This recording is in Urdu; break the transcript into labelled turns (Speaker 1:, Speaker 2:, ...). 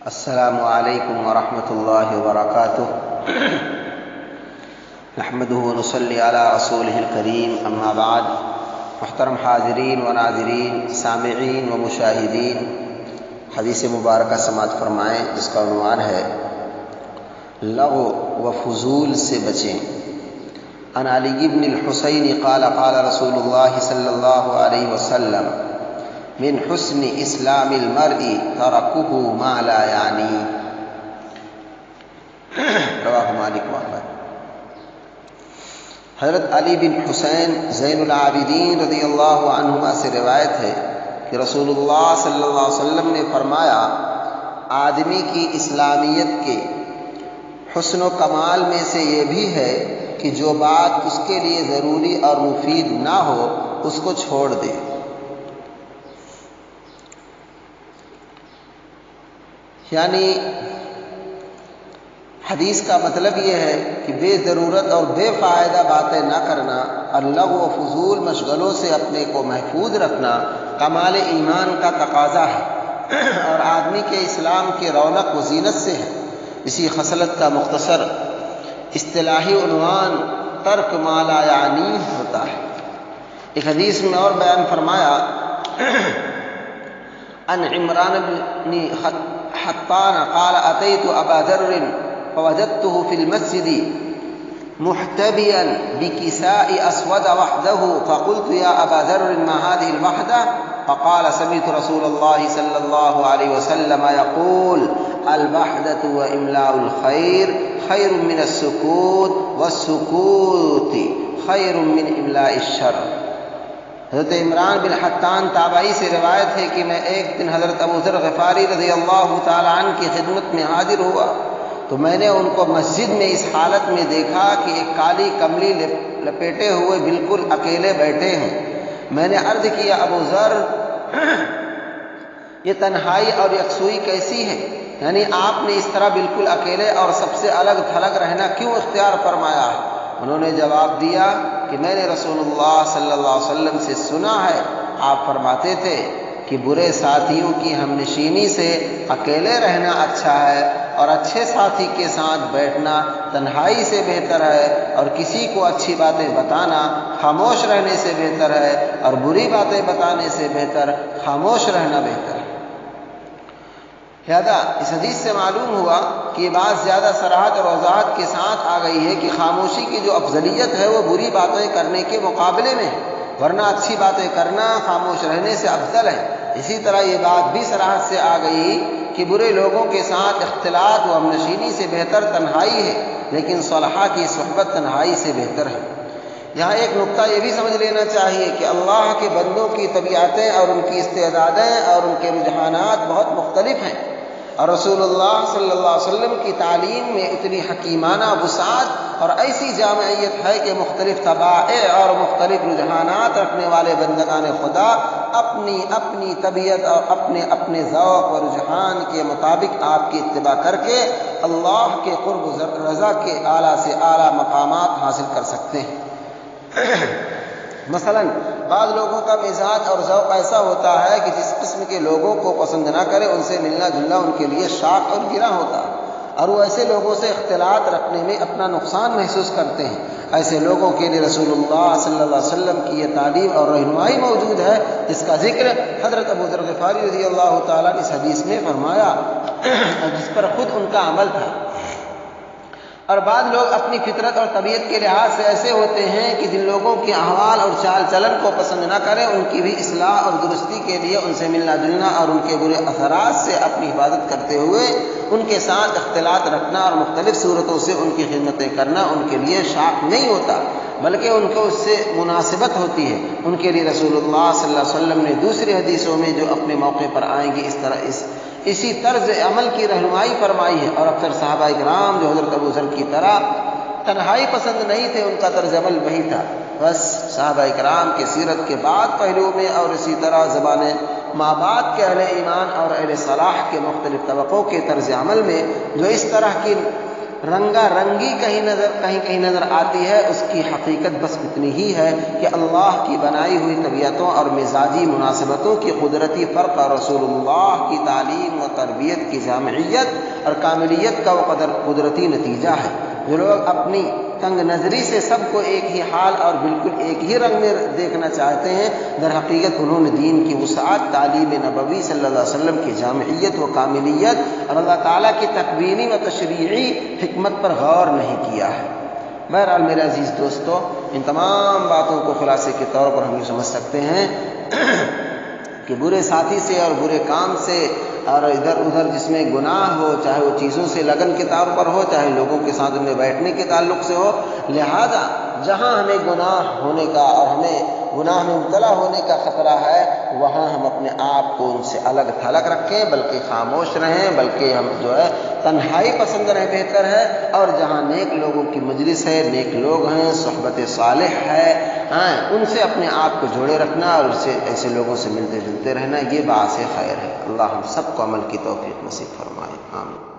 Speaker 1: السلام علیکم ورحمۃ اللہ وبرکاتہ نحمده ونصلی علی رسولہ الکریم اما بعد. محترم حاضرین و ناظرین، سامعین و مشاہدین، حدیث مبارکہ سماعت فرمائیں جس کا عنوان ہے لغو و فضول سے بچیں. عن علی بن الحسین قال قال رسول اللہ صلی اللہ علیہ وسلم من حسن اسلام المرء ترکہ ما لا یعنی. رواہ مالک و احمد. حضرت علی بن حسین زین العابدین رضی اللہ عنہما سے روایت ہے کہ رسول اللہ صلی اللہ علیہ وسلم نے فرمایا، آدمی کی اسلامیت کے حسن و کمال میں سے یہ بھی ہے کہ جو بات اس کے لیے ضروری اور مفید نہ ہو اس کو چھوڑ دے. یعنی حدیث کا مطلب یہ ہے کہ بے ضرورت اور بے فائدہ باتیں نہ کرنا اور لغو و فضول مشغلوں سے اپنے کو محفوظ رکھنا کمال ایمان کا تقاضا ہے اور آدمی کے اسلام کے رونق و زینت سے ہے. اسی خصلت کا مختصر اصطلاحی عنوان ترک ما لا یعنی ہوتا ہے. ایک حدیث میں اور بیان فرمایا، ان عمران بن حطان قال اتيت ابا ذر فوجدته في المسجد محتبيا بكساء اسود وحده فقلت يا ابا ذر ما هذه الوحده؟ فقال سمعت رسول الله صلى الله عليه وسلم يقول الوحدة واملاء الخير خير من السكوت والسكوت خير من املاء الشر. حضرت عمران بن حطان تابعی سے روایت ہے کہ میں ایک دن حضرت ابو ذر غفاری رضی اللہ تعالی عنہ کی خدمت میں حاضر ہوا تو میں نے ان کو مسجد میں اس حالت میں دیکھا کہ ایک کالی کملی لپیٹے ہوئے بالکل اکیلے بیٹھے ہیں. میں نے عرض کیا، ابو ذر یہ تنہائی اور یکسوئی کیسی ہے؟ یعنی آپ نے اس طرح بالکل اکیلے اور سب سے الگ تھلگ رہنا کیوں اختیار فرمایا ہے؟ انہوں نے جواب دیا کہ میں نے رسول اللہ صلی اللہ علیہ وسلم سے سنا ہے، آپ فرماتے تھے کہ برے ساتھیوں کی ہم نشینی سے اکیلے رہنا اچھا ہے اور اچھے ساتھی کے ساتھ بیٹھنا تنہائی سے بہتر ہے، اور کسی کو اچھی باتیں بتانا خاموش رہنے سے بہتر ہے اور بری باتیں بتانے سے بہتر خاموش رہنا بہتر ہے. لہذا اس حدیث سے معلوم ہوا کہ یہ بات زیادہ صراحت اور وضاحت کے ساتھ آ گئی ہے کہ خاموشی کی جو افضلیت ہے وہ بری باتیں کرنے کے مقابلے میں ہے، ورنہ اچھی باتیں کرنا خاموش رہنے سے افضل ہے. اسی طرح یہ بات بھی صراحت سے آ گئی کہ برے لوگوں کے ساتھ اختلاط و ہمنشینی سے بہتر تنہائی ہے، لیکن صلحاء کی صحبت تنہائی سے بہتر ہے. یہاں ایک نقطہ یہ بھی سمجھ لینا چاہیے کہ اللہ کے بندوں کی طبیعتیں اور ان کی استعدادیں اور ان کے رجحانات بہت مختلف ہیں، اور رسول اللہ صلی اللہ علیہ وسلم کی تعلیم میں اتنی حکیمانہ وسعت اور ایسی جامعیت ہے کہ مختلف طبائع اور مختلف رجحانات رکھنے والے بندگان خدا اپنی اپنی طبیعت اور اپنے اپنے ذوق و رجحان کے مطابق آپ کی اتباع کر کے اللہ کے قرب و رضا کے اعلیٰ سے اعلیٰ مقامات حاصل کر سکتے ہیں. مثلا بعض لوگوں کا مزاج اور ذوق ایسا ہوتا ہے کہ جس قسم کے لوگوں کو پسند نہ کرے ان سے ملنا جلنا ان کے لیے شاق اور گرا ہوتا ہے، اور وہ ایسے لوگوں سے اختلاط رکھنے میں اپنا نقصان محسوس کرتے ہیں. ایسے لوگوں کے لیے رسول اللہ صلی اللہ علیہ وسلم کی یہ تعلیم اور رہنمائی موجود ہے جس کا ذکر حضرت ابو ذر غفاری رضی اللہ تعالیٰ نے اس حدیث میں فرمایا اور جس پر خود ان کا عمل تھا. اور بعض لوگ اپنی فطرت اور طبیعت کے لحاظ سے ایسے ہوتے ہیں کہ جن لوگوں کے احوال اور چال چلن کو پسند نہ کریں ان کی بھی اصلاح اور درستی کے لیے ان سے ملنا جلنا اور ان کے برے اثرات سے اپنی حفاظت کرتے ہوئے ان کے ساتھ اختلاط رکھنا اور مختلف صورتوں سے ان کی خدمتیں کرنا ان کے لیے شاق نہیں ہوتا، بلکہ ان کو اس سے مناسبت ہوتی ہے. ان کے لیے رسول اللہ صلی اللہ علیہ وسلم نے دوسری حدیثوں میں جو اپنے موقع پر آئیں گی اسی طرز عمل کی رہنمائی فرمائی ہے. اور اکثر صحابہ کرام جو حضرت ابو ذر کی طرح تنہائی پسند نہیں تھے ان کا طرز عمل وہی تھا. بس صحابہ کرام کے سیرت کے بعد پہلو میں اور اسی طرح زبان ماں باپ کے اہل ایمان اور اہل صلاح کے مختلف طبقوں کے طرز عمل میں جو اس طرح کی رنگا رنگی کہیں نظر آتی ہے، اس کی حقیقت بس اتنی ہی ہے کہ اللہ کی بنائی ہوئی طبیعتوں اور مزاجی مناسبتوں کی قدرتی فرق اور رسول اللہ کی تعلیم و تربیت کی جامعیت اور کاملیت کا وہ قدرتی نتیجہ ہے۔ جو لوگ اپنی تنگ نظری سے سب کو ایک ہی حال اور بالکل ایک ہی رنگ میں دیکھنا چاہتے ہیں، در حقیقت انہوں نے دین کی وسعت، تعلیم نبوی صلی اللہ علیہ وسلم کی جامعیت و کاملیت اور اللہ تعالیٰ کی تکوینی و تشریعی حکمت پر غور نہیں کیا ہے۔ بہرحال میرے عزیز دوستو، ان تمام باتوں کو خلاصے کے طور پر ہم یہ سمجھ سکتے ہیں کہ برے ساتھی سے اور برے کام سے اور ادھر ادھر جس میں گناہ ہو، چاہے وہ چیزوں سے لگن کے طور پر ہو، چاہے لوگوں کے ساتھ انہیں بیٹھنے کے تعلق سے ہو، لہذا جہاں ہمیں گناہ ہونے کا اور ہمیں گناہ میں مبتلا ہونے کا خطرہ ہے، وہاں ہم اپنے آپ کو ان سے الگ تھلگ رکھیں، بلکہ خاموش رہیں، بلکہ ہم تنہائی پسند رہیں بہتر ہے۔ اور جہاں نیک لوگوں کی مجلس ہے، نیک لوگ ہیں، صحبت صالح ہے، ان سے اپنے آپ کو جوڑے رکھنا اور ایسے لوگوں سے ملتے جلتے رہنا، یہ باعث خیر ہے۔ اللہ ہم سب کو عمل کی توفیق نصیب فرمائے، آمین۔